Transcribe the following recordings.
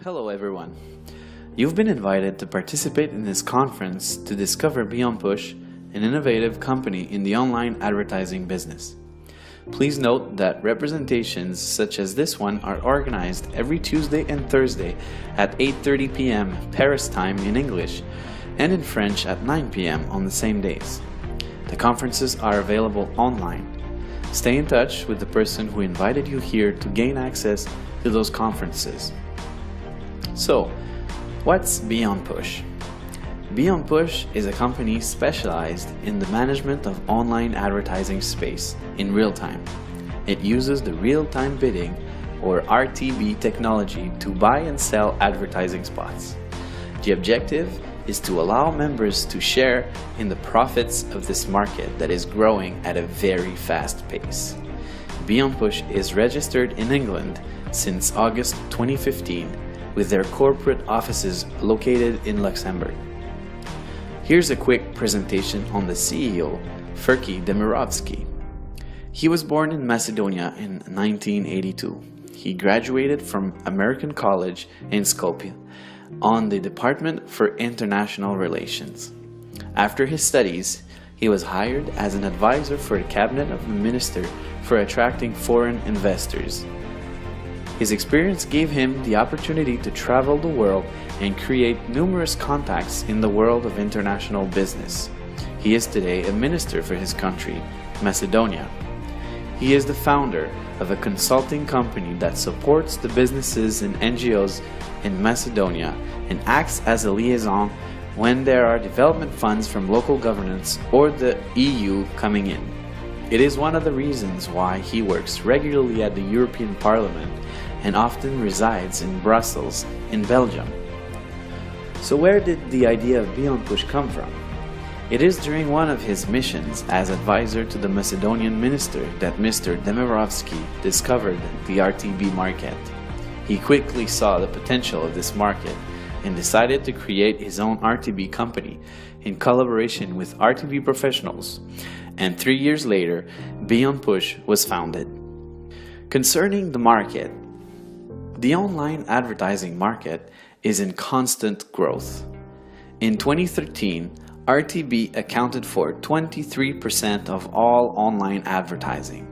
Hello everyone. You've been invited to participate in this conference to discover Beonpush, an innovative company in the online advertising business. Please note that representations such as this one are organized every Tuesday and Thursday at 8:30 p.m. Paris time in English and in French at 9 p.m. on the same days. The conferences are available online. Stay in touch with the person who invited you here to gain access to those conferences. So, what's Beonpush? Beonpush is a company specialized in the management of online advertising space in real time. It uses the real-time bidding or RTB technology to buy and sell advertising spots. The objective is to allow members to share in the profits of this market that is growing at a very fast pace. Beonpush is registered in England since August 2015 with their corporate offices located in Luxembourg. Here's a quick presentation on the CEO, Ferki Demirovski. He was born in Macedonia in 1982. He graduated from American College in Skopje on the Department for International Relations. After his studies, he was hired as an advisor for the Cabinet of the Minister for attracting foreign investors. His experience gave him the opportunity to travel the world and create numerous contacts in the world of international business. He is today a minister for his country, Macedonia. He is the founder of a consulting company that supports the businesses and NGOs in Macedonia and acts as a liaison when there are development funds from local governments or the EU coming in. It is one of the reasons why he works regularly at the European Parliament and often resides in Brussels, in Belgium. So where did the idea of Beonpush come from? It is during one of his missions as advisor to the Macedonian minister that Mr. Demirovski discovered the RTB market. He quickly saw the potential of this market and decided to create his own RTB company in collaboration with RTB professionals. And 3 years later, Beonpush was founded. Concerning the market, the online advertising market is in constant growth. In 2013, RTB accounted for 23% of all online advertising.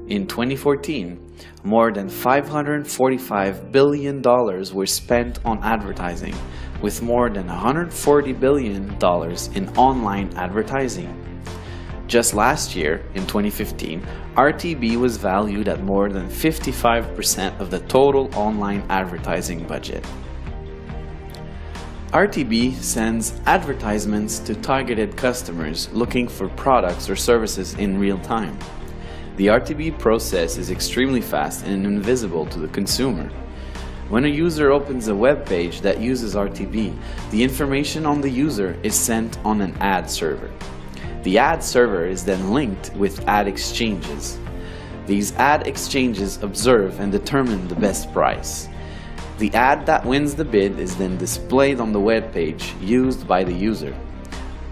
In 2014, more than $545 billion were spent on advertising, with more than $140 billion in online advertising. Just last year, in 2015, RTB was valued at more than 55% of the total online advertising budget. RTB sends advertisements to targeted customers looking for products or services in real time. The RTB process is extremely fast and invisible to the consumer. When a user opens a web page that uses RTB, the information on the user is sent on an ad server. The ad server is then linked with ad exchanges. These ad exchanges observe and determine the best price. The ad that wins the bid is then displayed on the web page used by the user.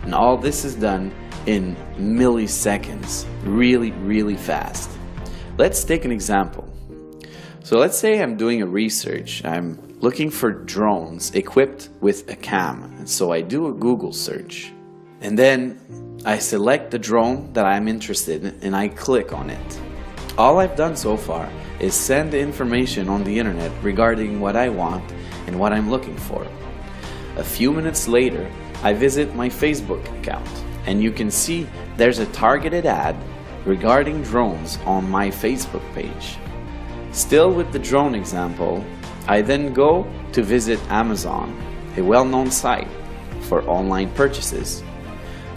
And all this is done in milliseconds, really fast. Let's take an example. So let's say I'm doing a research. I'm looking for drones equipped with a cam. And so I do a Google search. And then I select the drone that I'm interested in and I click on it. All I've done so far is send the information on the internet regarding what I want and what I'm looking for. A few minutes later, I visit my Facebook account and you can see there's a targeted ad regarding drones on my Facebook page. Still with the drone example, I then go to visit Amazon, a well-known site for online purchases.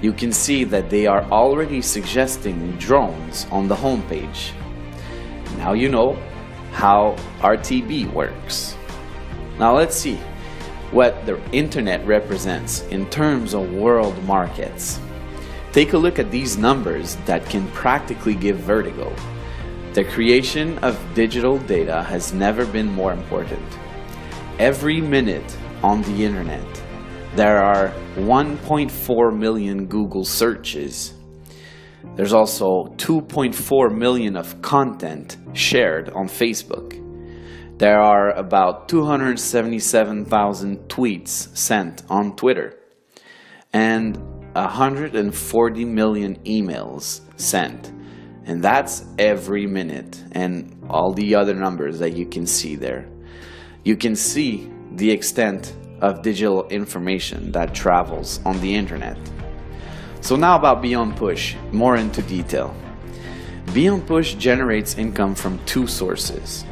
You can see that they are already suggesting drones on the homepage. Now you know how RTB works. Now let's see what the internet represents in terms of world markets. Take a look at these numbers that can practically give vertigo. The creation of digital data has never been more important. Every minute on the internet, there are 1.4 million Google searches. There's also 2.4 million of content shared on Facebook. There are about 277,000 tweets sent on Twitter and 140 million emails sent. And that's every minute, and all the other numbers that you can see there. You can see the extent of digital information that travels on the internet. So now about Beonpush, more into detail. Beonpush generates income from two sources: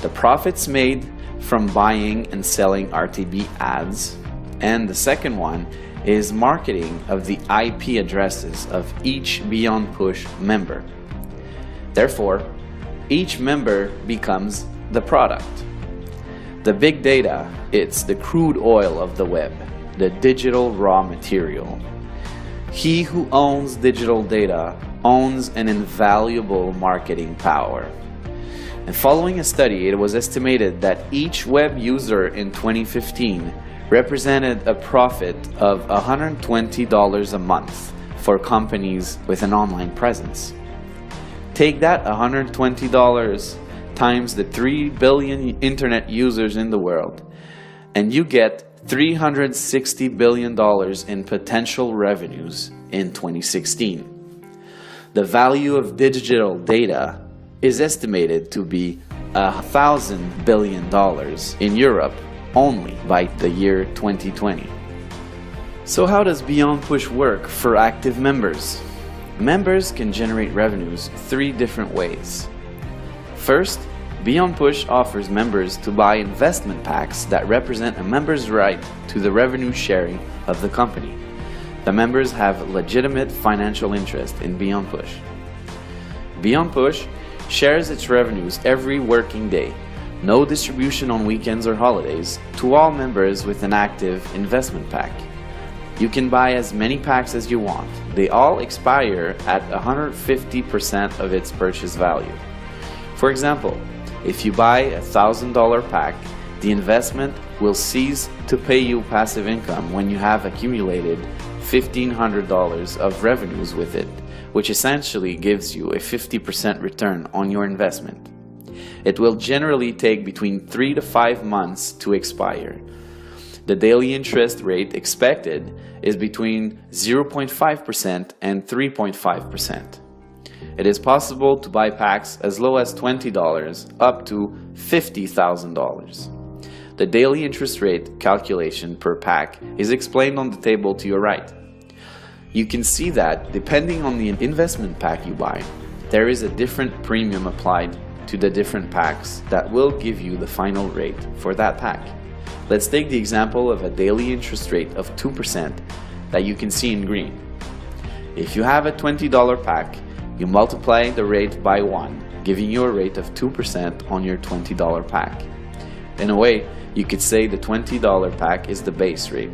the profits made from buying and selling RTB ads, and the second one is marketing of the IP addresses of each Beonpush member. Therefore, each member becomes the product. The big data, it's the crude oil of the web, the digital raw material. He who owns digital data owns an invaluable marketing power. And following a study, it was estimated that each web user in 2015 represented a profit of $120 a month for companies with an online presence. Take that $120 times the 3 billion internet users in the world, and you get $360 billion in potential revenues in 2016. The value of digital data is estimated to be $1,000 billion in Europe only by the year 2020. So how does Beonpush work for active members? Members can generate revenues 3 different ways. First, Beonpush offers members to buy investment packs that represent a member's right to the revenue sharing of the company. The members have legitimate financial interest in Beonpush. Beonpush shares its revenues every working day, no distribution on weekends or holidays, to all members with an active investment pack. You can buy as many packs as you want. They all expire at 150% of its purchase value. For example, if you buy a $1,000 pack, the investment will cease to pay you passive income when you have accumulated $1,500 of revenues with it, which essentially gives you a 50% return on your investment. It will generally take between 3 to 5 months to expire. The daily interest rate expected is between 0.5% and 3.5%. It is possible to buy packs as low as $20 up to $50,000. The daily interest rate calculation per pack is explained on the table to your right. You can see that depending on the investment pack you buy, there is a different premium applied to the different packs that will give you the final rate for that pack. Let's take the example of a daily interest rate of 2% that you can see in green. If you have a $20 pack, you multiply the rate by 1, giving you a rate of 2% on your $20 pack. In a way, you could say the $20 pack is the base rate.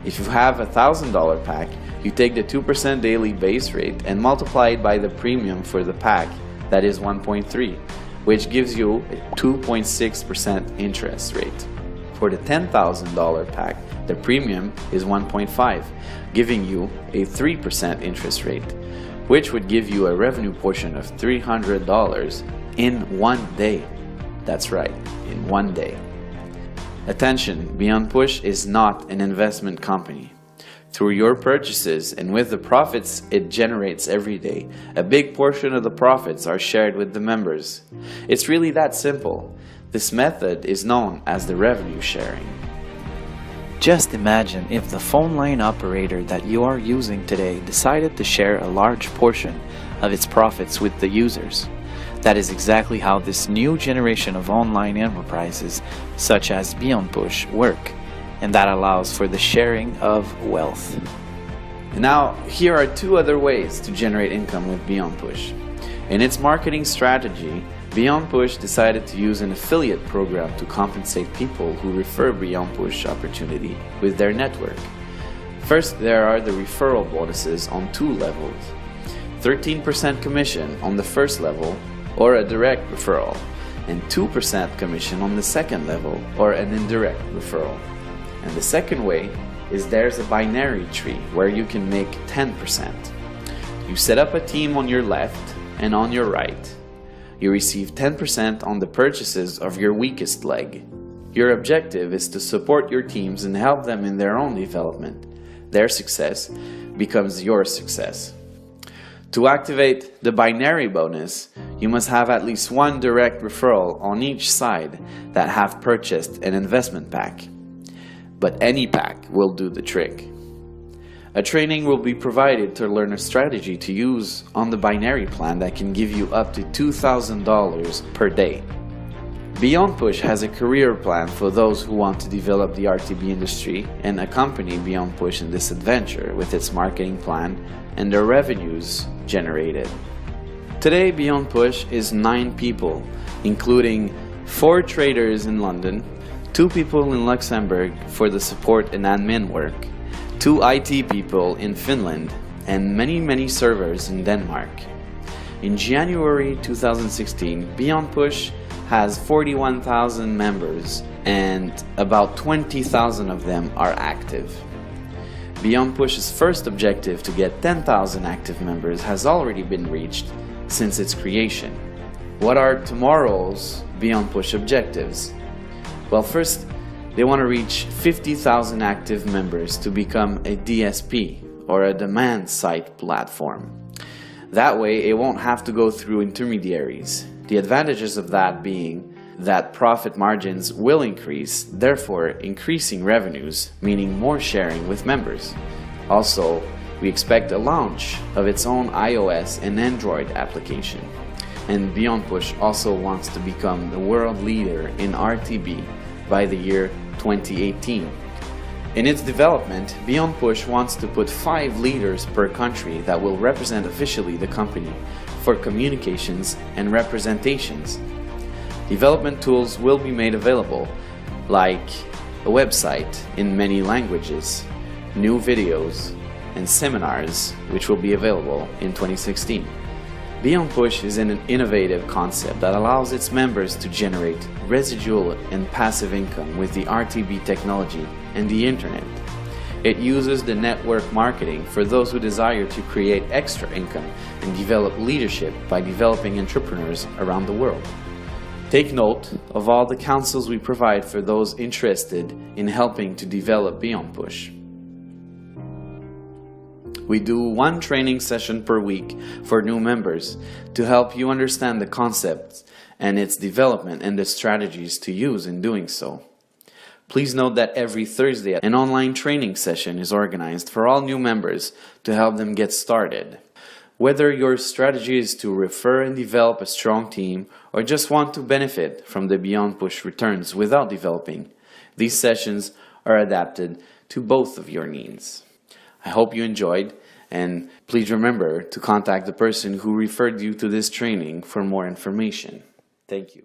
If you have a $1,000 pack, you take the 2% daily base rate and multiply it by the premium for the pack, that is 1.3, which gives you a 2.6% interest rate. For the $10,000 pack, the premium is 1.5, giving you a 3% interest rate, which would give you a revenue portion of $300 in 1 day. That's right, in 1 day. Attention, Beonpush is not an investment company. Through your purchases and with the profits it generates every day, a big portion of the profits are shared with the members. It's really that simple. This method is known as the revenue sharing. Just imagine if the phone line operator that you are using today decided to share a large portion of its profits with the users. That is exactly how this new generation of online enterprises, such as Beonpush, work, and that allows for the sharing of wealth. Now, here are 2 other ways to generate income with Beonpush. In its marketing strategy, Beonpush decided to use an affiliate program to compensate people who refer Beonpush opportunity with their network. First, there are the referral bonuses on 2 levels. 13% commission on the first level, or a direct referral, and 2% commission on the second level, or an indirect referral. And the second way is there's a binary tree where you can make 10%. You set up a team on your left and on your right. You receive 10% on the purchases of your weakest leg. Your objective is to support your teams and help them in their own development. Their success becomes your success. To activate the binary bonus, you must have at least one direct referral on each side that have purchased an investment pack. But any pack will do the trick. A training will be provided to learn a strategy to use on the binary plan that can give you up to $2,000 per day. Beonpush has a career plan for those who want to develop the RTB industry and accompany Beonpush in this adventure with its marketing plan and the revenues generated. Today, Beonpush is 9 people, including 4 traders in London, 2 people in Luxembourg for the support and admin work, 2 IT people in Finland, and many servers in Denmark. In January 2016, Beonpush has 41,000 members and about 20,000 of them are active. Beonpush's first objective to get 10,000 active members has already been reached since its creation. What are tomorrow's Beonpush objectives? Well, first, they want to reach 50,000 active members to become a DSP, or a demand side platform. That way, it won't have to go through intermediaries. The advantages of that being that profit margins will increase, therefore increasing revenues, meaning more sharing with members. Also, we expect a launch of its own iOS and Android application. And Beonpush also wants to become the world leader in RTB by the year 2018. In its development, Beonpush wants to put 5 leaders per country that will represent officially the company for communications and representations. Development tools will be made available, like a website in many languages, new videos, and seminars, which will be available in 2016. Beonpush is an innovative concept that allows its members to generate residual and passive income with the RTB technology and the internet. It uses the network marketing for those who desire to create extra income and develop leadership by developing entrepreneurs around the world. Take note of all the counsels we provide for those interested in helping to develop Beonpush. We do 1 training session per week for new members to help you understand the concepts and its development and the strategies to use in doing so. Please note that every Thursday, an online training session is organized for all new members to help them get started. Whether your strategy is to refer and develop a strong team or just want to benefit from the Beonpush returns without developing, these sessions are adapted to both of your needs. I hope you enjoyed, and please remember to contact the person who referred you to this training for more information. Thank you.